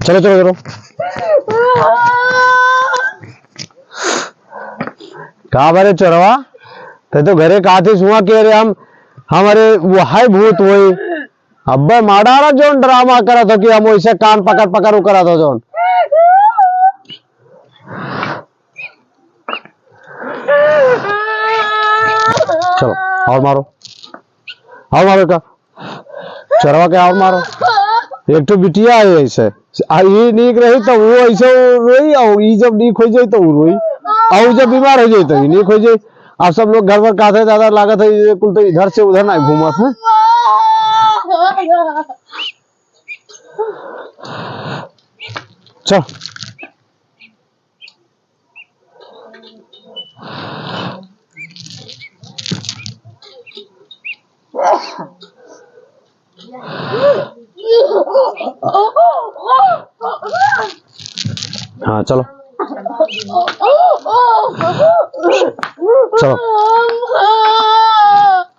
चलो चलो चलो। कहा बारे चोरवा ते तो घरे काथे सुआ के रे हम हमारे वो हाय भूत वही अब्बे माडारा जोन ड्रामा करा था कि हम वैसे कान पकड़ पकड़ करा था जोन। चलो और मारो का चरवा के और मारो। एक तो बिटिया है ऐसे ये नीक रही तो वो ऐसे रोई और ये जब नीक हो जाए तो वो रोई और जब बीमार हो जाए तो ये नीक हो जाए। आप सब लोग घर पर काथे ज्यादा लागत है ये कुल तो इधर से उधर ना घूमत है। चल हाँ चलो चलो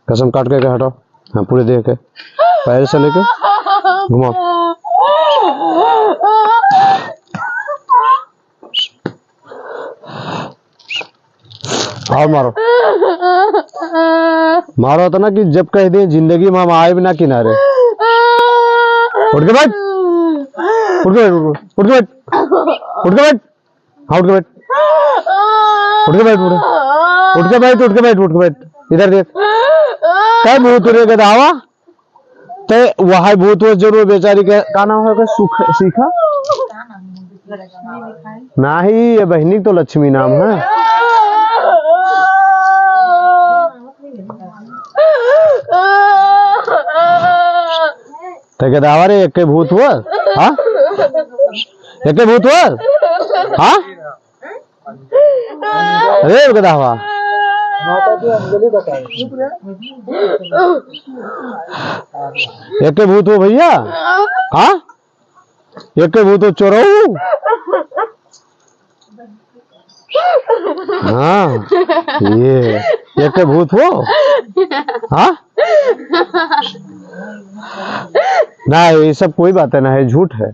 कसम काट के हटाओ। हाँ पूरे देह के पैर से लेके घुमाओ। और मारो मारो तो ना कि जब कह दे जिंदगी में हम आए बिना किनारे। उठ के बैठ उठ के बैठ उठ के बैठ उठ के बैठ हाँ उठ के बैठ उठ के बैठ उठ के बैठ उठ के बैठ उठ के बैठ इधर देख क्या भूत रे गधावा ते वहां भूत वो जरूर बेचारी का नाम है सुख सीखा नहीं ये बहनी तो लक्ष्मी नाम है। ते गधावा रे एक भूत हुआ हाँ एक भूत हुआ हाँ अरे गधावा एक भूत हो भैया हाँ एक भूत हो चोरो हाँ ये एक भूत हो हाँ ना ये सब कोई बात है ना है झूठ है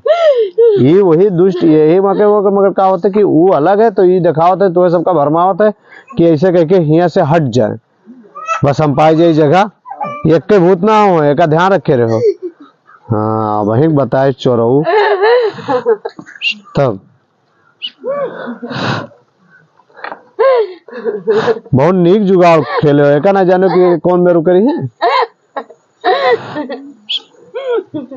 ये वही दुष्ट यही मगर क्या होता है कि वो अलग है तो ये दिखावत है तो सबका भरमावत है कि ऐसे कह के यहाँ से हट जाए बस हम पाए जाए जगह एक के भूत ना हो एक का ध्यान रखे रहो। हाँ वही बताए चोरऊ तब बहुत नीक जुगाड़ खेले हो का ना जानो कि कौन मेरू करी है।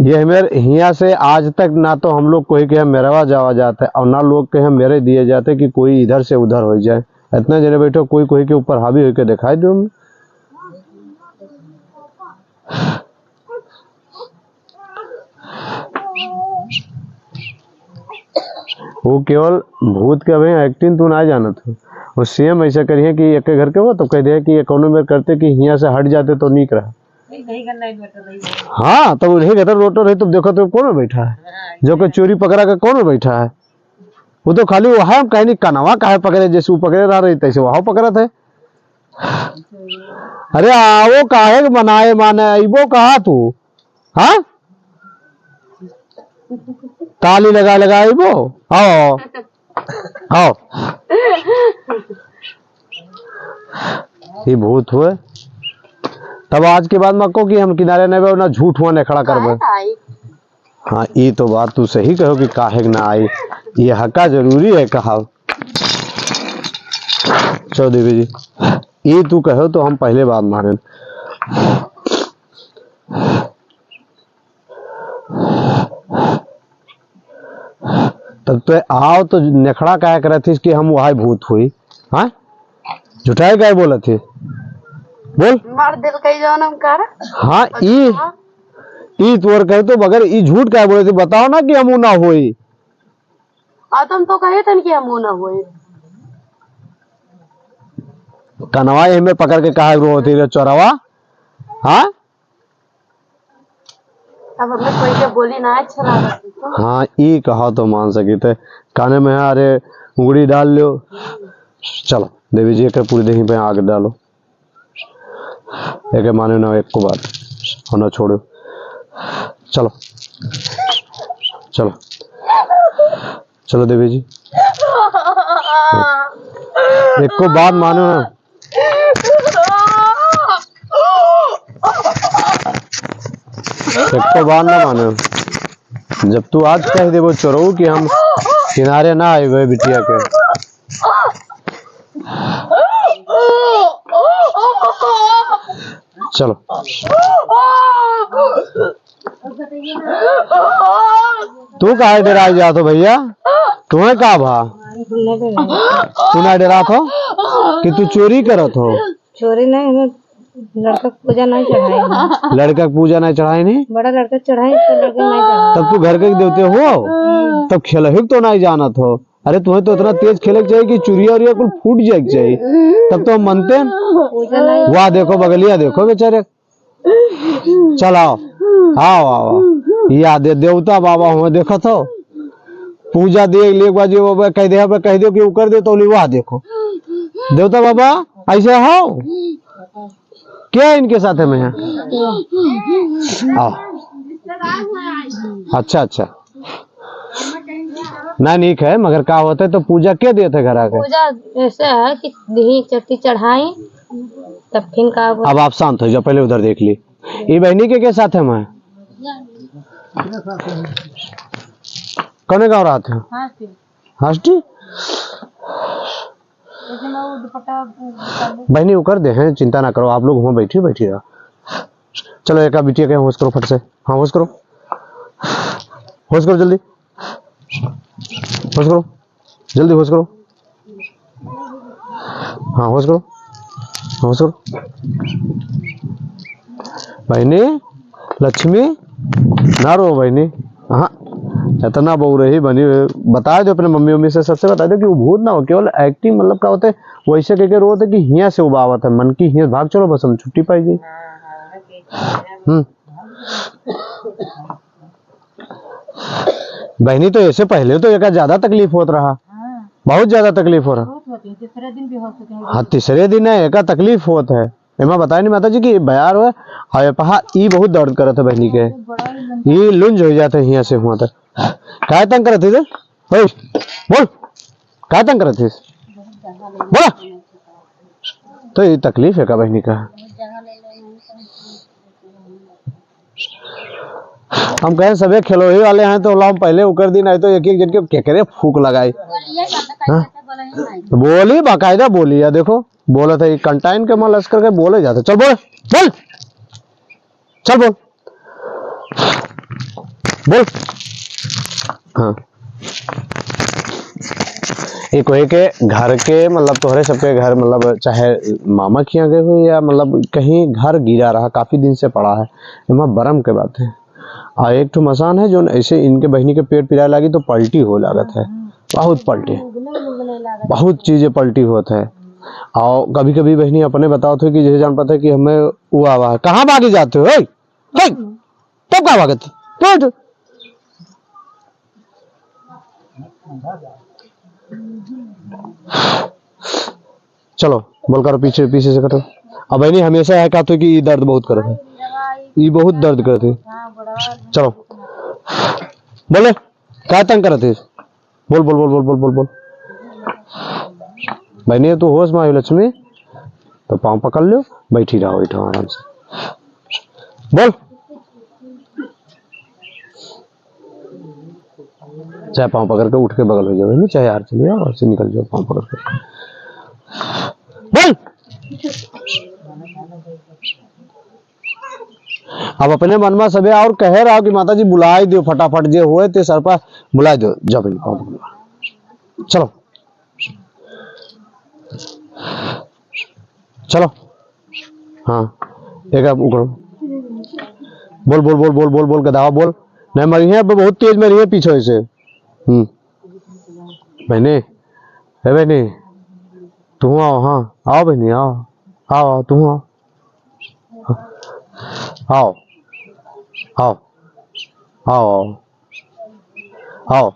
ये मेरे यहाँ से आज तक ना तो हम लोग कोई के मेरवा जावा जाता है और ना लोग के मेरे दिए जाते कि कोई इधर से उधर हो जाए। इतना जने बैठो कोई कोई के ऊपर हावी होके दिखाई दो। वो केवल भूत के भाई एक्टिंग तू ना जाना था वो सेम ऐसा करिए कि एक घर के हो तो कह दे कि कोनो में करते कि यहाँ से हट जाते तो नहीं रहा। हाँ तो वही कहते रोटो रही तुम देखो तो कौन बैठा है जो कि चोरी पकड़ा के कौन बैठा है वो तो खाली वहां कहीं नहीं कनवा काहे पकड़े जैसे वो पकड़े रहा रही तैसे वहां पकड़ा थे। अरे आओ काहे बनाए माने वो कहा तू हाँ ताली लगा लगा वो आओ आओ ये भूत हुए तब आज के बाद मक्को कि हम किनारे नहीं ना झूठ हुआ नहीं खड़ा कर। हाँ ये तो बात तू सही कहो कि काहे ना आई ये हक्का जरूरी है कहा चौधरी जी ये तू कहो तो हम पहले बात माने। तब तो आओ तो नेखड़ा क्या करे थी कि हम वहां भूत हुई हाँ झूठाई क्या बोला थे बोल मार दिल कई जानम कर। हाँ ई तोर कहे तो मगर ई झूठ क्या बोले थे बताओ ना कि हम ना हुई तुम तो कहे थे कि हम ना हुए कनवा में पकड़ के कहा रो होती रे चोरवा हाँ अब हमें कोई के बोली ना अच्छा लगा तो हाँ ई कहा तो मान सके थे काने में अरे उंगली डाल लो। चलो देवी जी के पूरी देही पे आग डालो एक माने ना एक को बात और ना छोड़ो। चलो चलो चलो देवी जी, एक को बात मानो ना, एक को बात ना मानो। जब तू आज कह दे वो चोरों कि हम किनारे ना आए हुए बिटिया के, चलो तू काहे डरा जा तो भैया, तुम्हें का भा, तू ना डरा थो कि तू चोरी करत हो? चोरी नहीं, लड़का पूजा नहीं चढ़ाई, लड़का पूजा नहीं चढ़ाई नहीं, बड़ा लड़का चढ़ाई तो लड़का नहीं चढ़ाई। तब तू घर के देवते हो, तब खेल तो नहीं जाना हो। अरे तुम्हें तो इतना तेज खेले चाहिए कि चुरिया उरिया कुल फूट जाए चाहिए, तब तो हम मनते। वाह देखो बगलिया देखो बेचारे, चल आओ आओ आओ, याद है देवता बाबा हुए देखा था, पूजा देख ले बाजी कह दो कि वो कर दे तो वाह देखो देवता बाबा ऐसे हो क्या इनके साथ है? मैं आओ, अच्छा अच्छा ना ठीक है, मगर क्या होता है तो पूजा क्या देते घर आके? पूजा ऐसे है कि दही चट्टी चढ़ाई तब फिर का। अब आप शांत हो जाओ, पहले उधर देख ली। ये बहनी के साथ है? मैं कौन गाँव रहा था? हास्टी बहनी वो कर दे हैं, चिंता ना करो, आप लोग वहाँ बैठी बैठी रहो। चलो एक बिटिया के होश करो फट से, हाँ होश करो, होश करो जल्दी, होश करो जल्दी, होश करो, हाँ होश करो, होश करो। बहनी लक्ष्मी ना रो बहनी, हाँ इतना बहु रही बनी, बता दो अपने मम्मी मम्मी से, सबसे बता दो कि वो भूत ना हो, केवल एक्टिंग, मतलब क्या होता है वैसे कह के रो होते कि हिया से उबावत है मन की, हिया भाग चलो बस हम छुट्टी पाई गई। बहनी तो ऐसे पहले तो एक ज्यादा तकलीफ होता रहा, बहुत ज्यादा तकलीफ हो रहा, तीसरे दिन भी हो सके। हाँ तीसरे दिन है एक तकलीफ होता है। एमा बताया नहीं माता जी की बयार हुआ हाय पहा ई बहुत दर्द करत है बहनी के, ये लुंज हो जाते हैं यहाँ से हुआ था। काय तंग करत थे? बोल काय तंग करत थे? बोला तो ये तकलीफ है का बहनी का? हम कहें सबे खेलो ही वाले हैं तो लाओ पहले उकर दिन आए तो एक एक जन के क्या करे फूक लगाई, बोली बाकायदा बोली या देखो बोला था कंटाइन के माल करके बोले जाते। चल बोल बोल चल बोल बोल। हाँ एक वही के घर के मतलब तोहरे सबके घर मतलब चाहे मामा के यहाँ गए हुए या मतलब कहीं घर गिरा रहा काफी दिन से पड़ा है, इमा बरम के बात है। और एक तो मसान है जो ऐसे इनके बहनी के पेट पिराए लगी तो पलटी हो लागत है, बहुत पलटी, बहुत चीजें पलटी होता है। और कभी कभी बहनी अपने बताओ थे कि जैसे जान पाते कि हमें वो आवा है, कहाँ भागे जाते हो? तब कहाँ भागे थे? चलो बोल करो पीछे पीछे से करो। अब बहनी हमेशा है कहते कि ये दर्द बहुत करते है, ये बहुत दर्द करते। चलो बोले क्या तंग करते? बोल बोल बोल बोल बोल बोल बोल। बहनी तू होश में आई लक्ष्मी तो पाँव पकड़ लो, बैठी रहो बैठो आराम से। बोल चाहे पाँव पकड़ के उठ के बगल हो जाओ, चाहे यार चलिए और से निकल जाओ पाँव पकड़ के। बोल अब अपने मन में सबे और कह रहा हो कि माता जी बुलाई दो फटाफट जे हुए ते सर पर बुला दो जब चलो चलो। हाँ एक उकड़ो बोल बोल बोल बोल बोल बोल गधा बोल नहीं मरी है बहुत तेज मरी है पीछे से। बहनी है बहनी तू आओ, हाँ आओ बहनी आओ आओ आओ तू आओ आओ आओ आओ आओ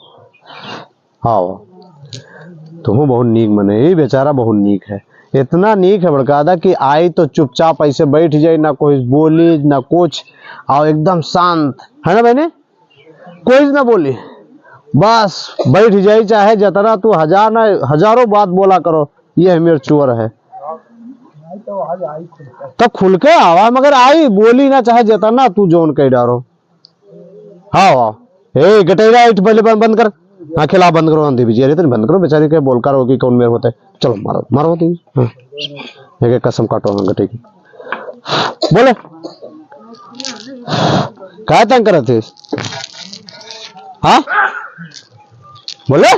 आओ। तुम बहुत नीक मने, ये बेचारा बहुत नीक है, इतना नीक है बड़कादा कि आई तो चुपचाप ऐसे बैठ जाए, ना कोई बोली ना कुछ, और एकदम शांत है ना बहनी, कोई ना बोली बस बैठ जाई, चाहे जतना तू हजार ना हजारों बात बोला करो, ये हमें चोर है। तब खुल के आवा, मगर आई बोली ना, चाहे जतना तू जोन कह डारो। हाँ ए गटेरा इट पहले बंद कर, हाँ खिला बंद करो, आंधी बीजी अरे बंद करो, बेचारी के बोल कर होगी कौन मेरे होते। चलो मारो मारो दी, हाँ एक कसम काटो हाँ गटे की। बोले क्या तंग करे थे? हाँ बोले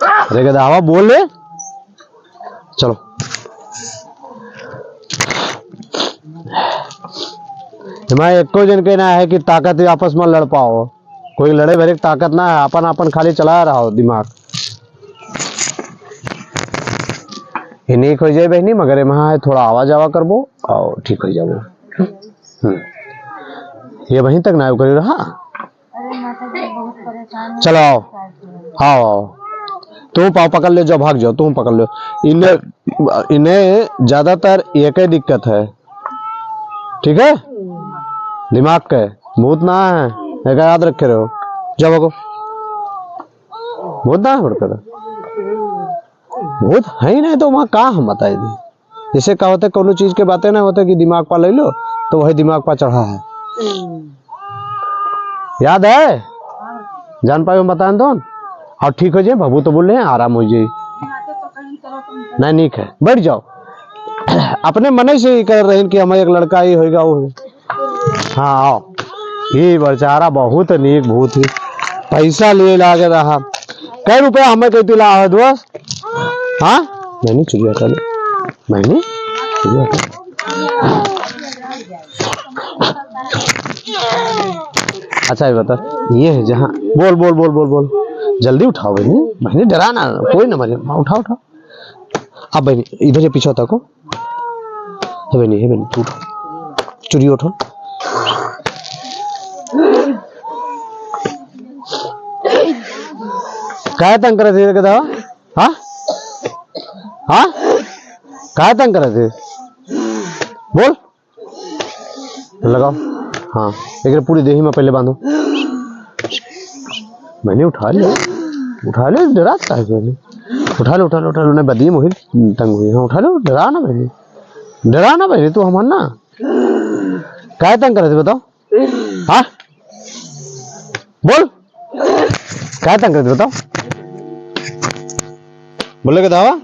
अरे गदावा बोल ले। चलो हमारे एक को जन कहना है कि ताकत आपस में लड़ पाओ, कोई लड़े भरे ताकत ना है, अपन अपन खाली चला रहा हो दिमाग। इन्हीं हो जाए बहनी, मगर वहां है थोड़ा आवाज आवा करबो और ठीक हो जाओ। ये वहीं तक ना कर रहा। चलो आओ आओ, तुम पाव पकड़ ले, जाओ भाग जाओ, तुम पकड़ लो। इन्हें ज्यादातर एक ही दिक्कत है, ठीक है, दिमाग के भूत ना है, एक याद रखे रहो। जाओ भगो, भूत ना है पड़ता था, भूत है ही नहीं तो वहां कहा हम बताए दी। जैसे कहा होता है कोनो चीज के बातें ना होते कि दिमाग पा ले लो, तो वही दिमाग पा चढ़ा है। याद है, जान पाए बता दो और ठीक हो जाए। बाबू तो बोल रहे हैं आराम हो जाए, नहीं ठीक है, बैठ जाओ। अपने मन से ही कर रहे हैं कि हमें एक लड़का ही होगा वो। हाँ आओ, ये बेचारा बहुत नीक भूत ही, पैसा ले लागे रहा। कई रुपया हमें कहती ला है दोस्त? हाँ मैंने चिड़िया कर, मैंने चिड़िया कर। अच्छा ये बता, ये है जहाँ बोल बोल बोल बोल बोल, जल्दी उठाओ बहनी, बहनी डराना कोई ना, मजे उठाओ उठाओ। अब बहनी इधर से पीछे तको है बहनी, है बहनी तू चुरी उठो। काय तंग करे थे कदा? हाँ हाँ काय तंग करे थे? बोल लगाओ। हाँ लेकिन पूरी देही में पहले बांधो। मैंने उठा ले डराता है मैंने, उठा लो नहीं बदी मुहिल तंग हुई। हाँ उठा लो, डरा ना बहनी तू हमार ना। काय तंग करे थे बताओ? हाँ बोल काय तंग करे थे बताओ? बोले के दावा